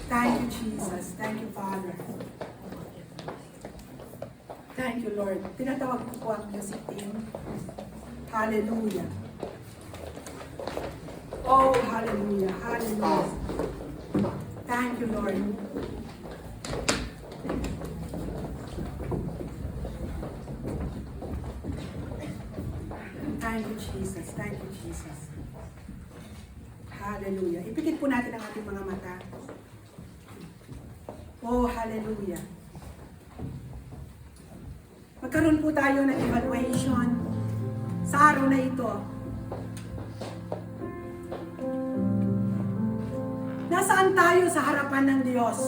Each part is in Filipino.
Thank you, Jesus. Thank you, Father. Thank you, Lord. Tinatawag ko po ang music team. Hallelujah. Oh, hallelujah. Hallelujah. Thank you, Lord. Thank you, Jesus. Thank you, Jesus. Hallelujah. Ipikit po natin ang ating mga mata. Oh, hallelujah. Magkaroon po tayo ng evaluation sa araw na ito. Nasaan tayo sa harapan ng Diyos?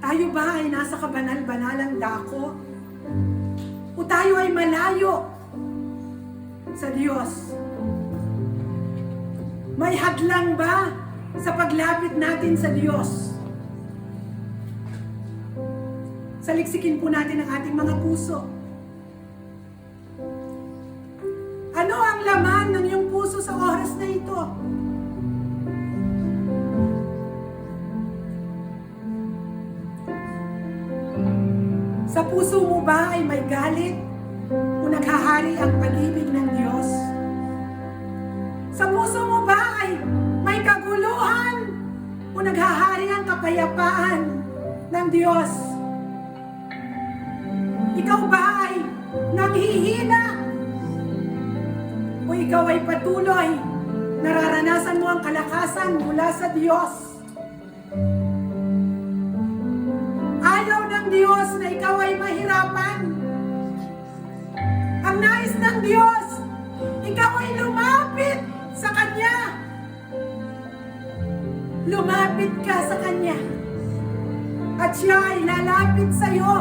Tayo ba ay nasa kabanal-banalang dako? O tayo ay malayo sa Diyos? May hadlang ba sa paglapit natin sa Diyos? Saliksikin po natin ang ating mga puso. Ano ang laman ng iyong puso sa oras na ito? Sa puso mo ba ay may galit o naghahari ang pag-ibig ng Diyos? Sa puso mo ba ay may kaguluhan o naghahari ang kapayapaan ng Diyos? Ikaw ba ay nanghihina? O ikaw ay patuloy nararanasan mo ang kalakasan mula sa Diyos? Ayaw ng Diyos na ikaw ay mahirapan. Ang nais ng Diyos, ikaw ay lumapit sa Kanya. Lumapit ka sa Kanya. At siya ay lalapit sa iyo.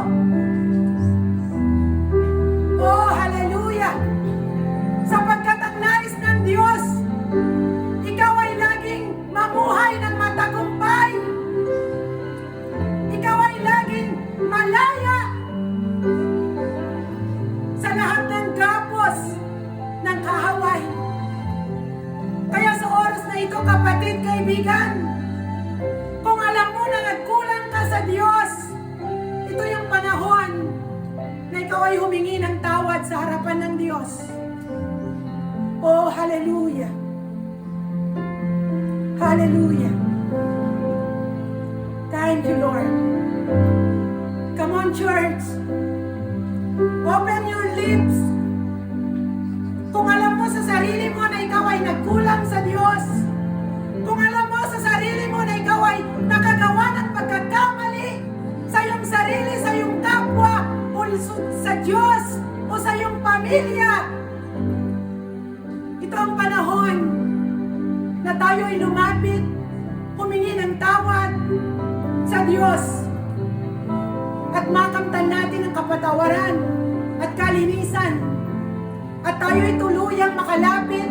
Oh, hallelujah! Sapagkat ang nais ng Diyos, ikaw ay laging mamuhay ng matagumpay. Ikaw ay laging malaya sa lahat ng gapos ng kahaway. Kaya sa oras na ito, kapatid, kaibigan, kung alam mo na nagkulang ka sa Diyos, ito yung panahon na ikaw ay humingi ng tawad sa harapan ng Diyos. Oh, hallelujah! Hallelujah! Thank you, Lord. Come on, church. Open your lips. Kung alam mo sa sarili mo na ikaw ay nagkulang sa Diyos, kung alam mo sa sarili mo na ikaw ay nakagawa ng pagkakamali sa iyong sarili, sa iyong kapwa, o sa Diyos, o sa iyong pamilya, ito ang panahon na tayo ay lumapit, humingi ng tawad sa Diyos, at makamtan natin ang kapatawaran at kalinisan, at tayo ay tuluyang makalapit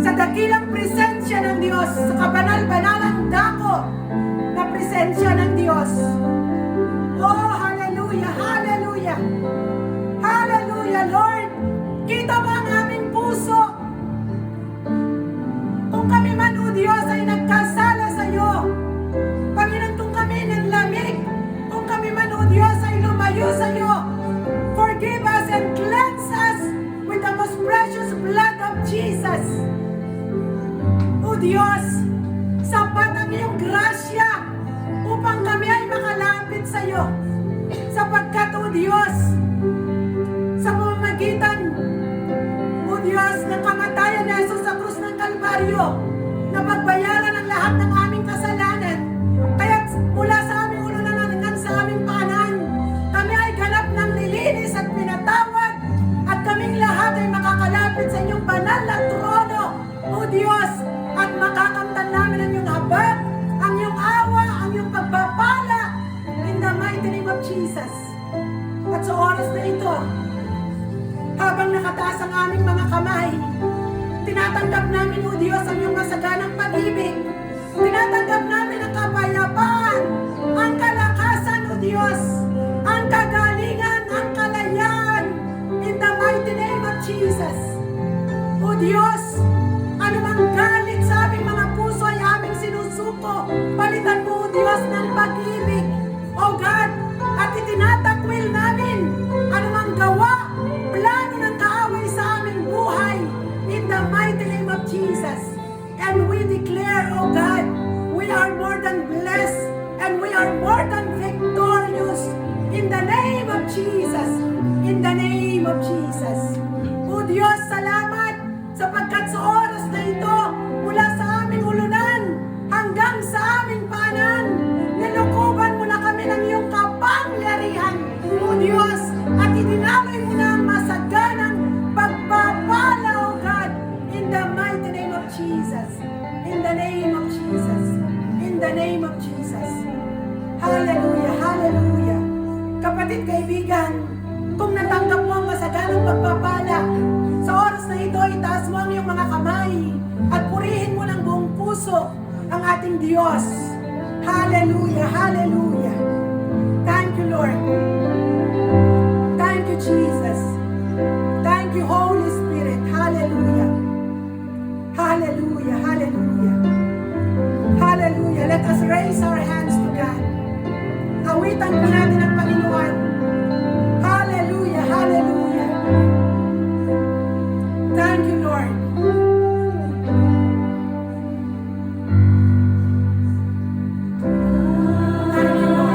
sa dakilang presensya ng Diyos, sa kabanal-banalang dako na presensya ng Diyos. Oh, hallelujah, hallelujah, hallelujah, Lord. Kita mo ang aming puso. Kung kami man, O Diyos, ay nagkasala sa iyo, Panginoon, kung kami nanlamig, kung kami man, O Diyos, ay lumayo sa iyo, forgive us and cleanse us with the most precious blood of Jesus. O Diyos, sapat ang iyong grasya upang kami ay makalapit sa iyo. Sapagkat, O Diyos, sa pamamagitan, O Diyos, ng kamatayan ni Jesus sa krus ng Kalbaryo, na pagbayaran ang lahat ng aming kasalanan, kaya mula sa aming ulo na hanggang sa aming paanan, kami ay ganap ng nilinis at pinatawad, at kaming lahat ay makakalapit sa inyong banal na trono, O Diyos, at makakamtan namin ang iyong habag, ang iyong awa, ang iyong pagpapala, in the mighty name of Jesus. At sa oras na ito, habang nakataas ang aming mga kamay, tinatanggap namin, O Diyos, ang iyong masaganang pag-ibig. Tinatanggap namin ang kapayapaan, ang kalakasan, O Diyos, ang kagalingan, ang kalayaan, in the mighty name of Jesus. O Diyos, anumang galit sa mighty name of Jesus. And we declare, oh God, we are more than blessed and we are more than victorious in the name of Jesus. In the name of Jesus. O Diyos, salamat sapagkat sa oras na ito, mula sa aming ulunan hanggang sa aming paanan, nilukuban mo na kami ng iyong kapangyarihan, O Diyos, at idinaloy mo na ang masaganang pagpapala, O God, in the mighty name of Jesus. In the name of Jesus. In the name of Jesus. Hallelujah, hallelujah. Kapatid, kaibigan, kung natanggap mo ang masaganang pagpapala, sa oras na ito, itaas mo ang iyong mga kamay at purihin mo ng buong puso ang ating Diyos. Hallelujah, hallelujah. Thank you, Lord. Thank you, Jesus. Thank you, Holy Spirit. Hallelujah. Hallelujah, hallelujah. Hallelujah. Let us raise our hands to God. Awitan po natin ang Panginoon. Hallelujah, hallelujah. Thank you, Lord. Thank you, Lord.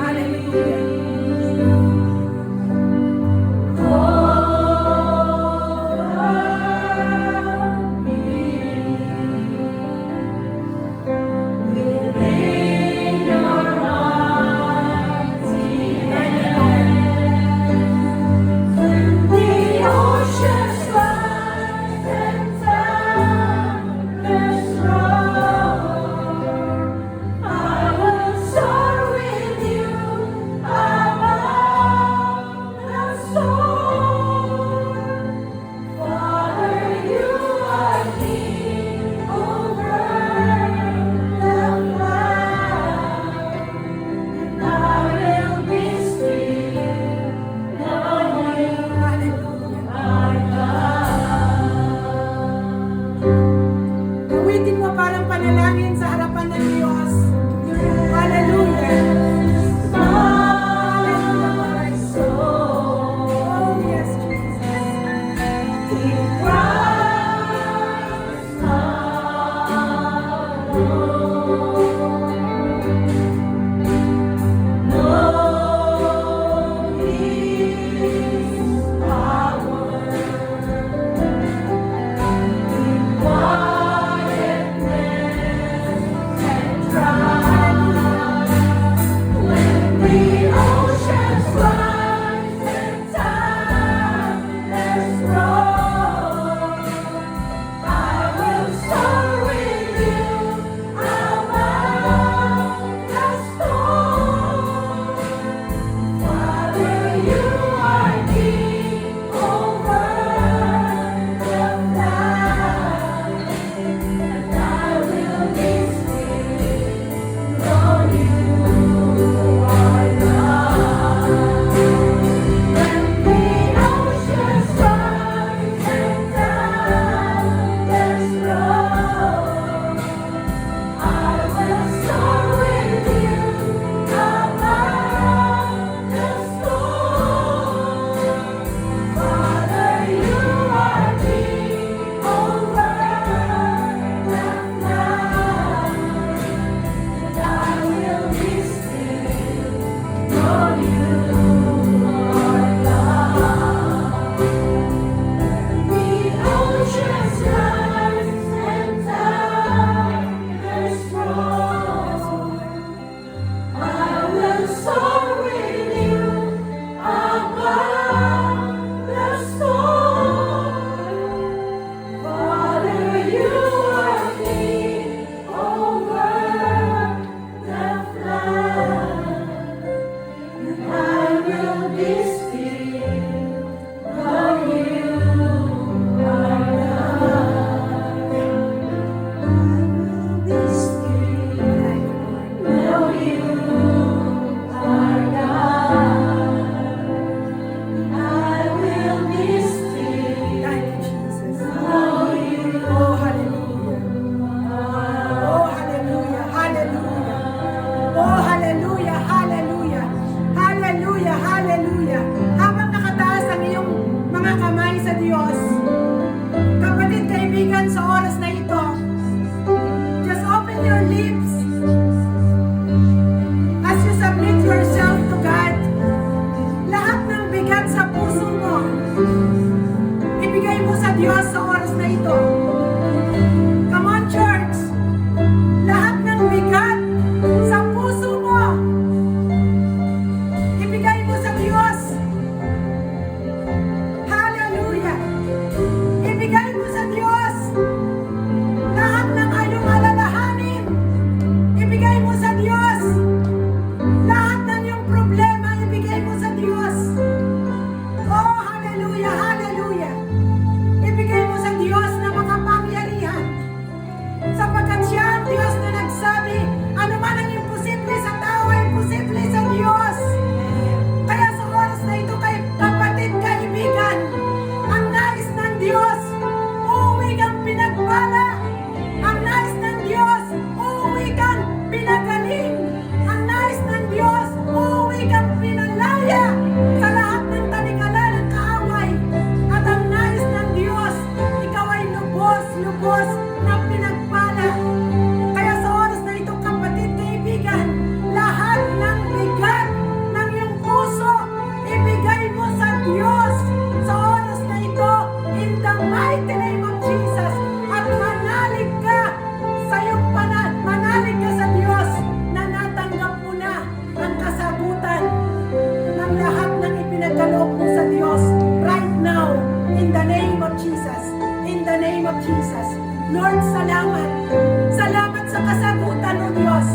Hallelujah. mo sa Diyos. Lahat ng iyong problema, ibigay mo sa Diyos. Oh, hallelujah, hallelujah. Ibigay mo sa Diyos na makapangyarihan. Sapagkat siya ang Diyos na nagsabi, ano man ang imposible sa tao ay imposible sa Diyos. Kaya sa oras na ito, kay kapatid, kaibigan, ang nais ng Diyos, uuwi kang pinagpala. Ang nais ng Diyos, uuwi kang pinagaling. Ang nais ng Diyos, uuwi kang pinalaya sa lahat ng talikala ng kaaway. At ang nais ng Diyos, ikaw ay lubos na pinagpala. Kaya sa oras na ito, kapatid, kaibigan, lahat ng bigat ng iyong puso, ibigay mo sa Diyos sa oras na ito, in the mighty name of Jesus. At manalig ka sa iyong manalig ka sa Diyos na natanggap mo na ang kasagutan ng lahat ng ipinagkaloob mo sa Diyos right now, in the name of Jesus. In the name of Jesus. Lord, salamat. Salamat sa kasagutan, O Diyos.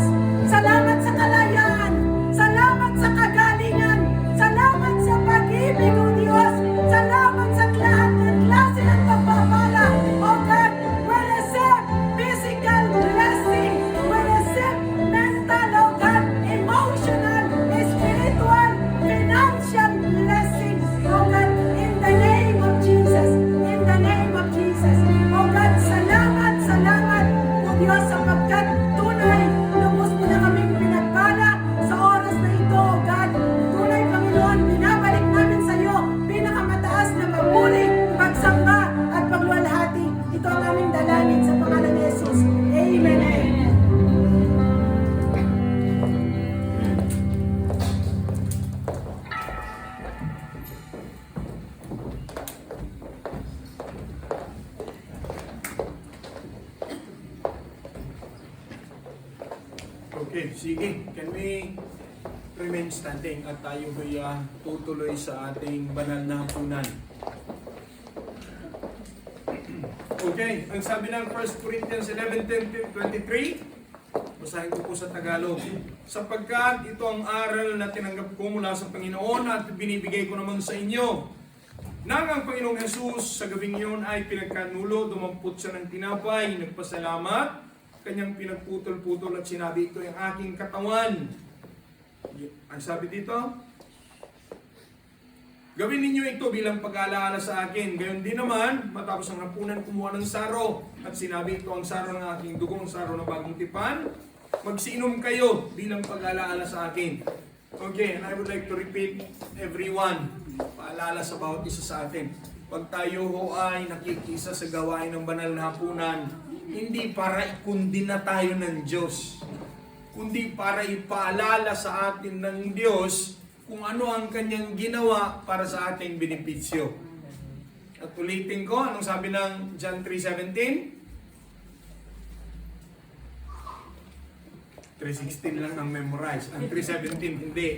Salamat sa kalayaan. Salamat sa kagalingan. Salamat sa pag-ibig, O Diyos. Salamat sa lahat ng klase ng pagpapala. O God, we receive physical blessing. We receive mental, O God, emotional, spiritual, financial blessing. O God, in the name of Jesus. In the name of Jesus. O God, salamat, salamat, O Diyos, sapagkat tunay, lubos mo na kaming pinagpala sa oras na ito, O God. Tunay, Panginoon, binabalik namin sa iyo pinakamataas na papuri, pagsamba at pagluwalhati. Ito ang aming dalangin sa pangalan ni Jesus. Amen. Amen. Okay, sige. Can we remain standing at tayo ay tutuloy sa ating banal na hapunan. Okay, ang sabi ng 1 Corinthians 11:23, basahin ko po sa Tagalog. Sapagkat ito ang aral na tinanggap ko mula sa Panginoon at binibigay ko naman sa inyo. Nang ang Panginoong Jesus sa gabing iyon ay pinagkanulo, dumampot siya ng tinapay, nagpasalamat, kanyang pinagputol-putol at sinabi, ito ang aking katawan. Ang sabi dito, gawin ninyo ito bilang pag-alaala sa akin. Gayon din naman, matapos ang hapunan, kumuha ng saro. At sinabi, ito ang saro ng aking dugong, saro ng bagong tipan. Magsiinom kayo bilang pag-alaala sa akin. Okay, and I would like to repeat everyone. Paalala sa bawat isa sa atin. Pag tayo ho ay nakikisa sa gawain ng banal na hapunan, hindi para ikundina tayo ng Diyos, kundi para ipaalala sa atin ng Diyos kung ano ang kanyang ginawa para sa ating benepisyo. At ulitin ko, anong sabi ng John 3:17? 3:16 lang ang memorize. Ang 3:17 hindi.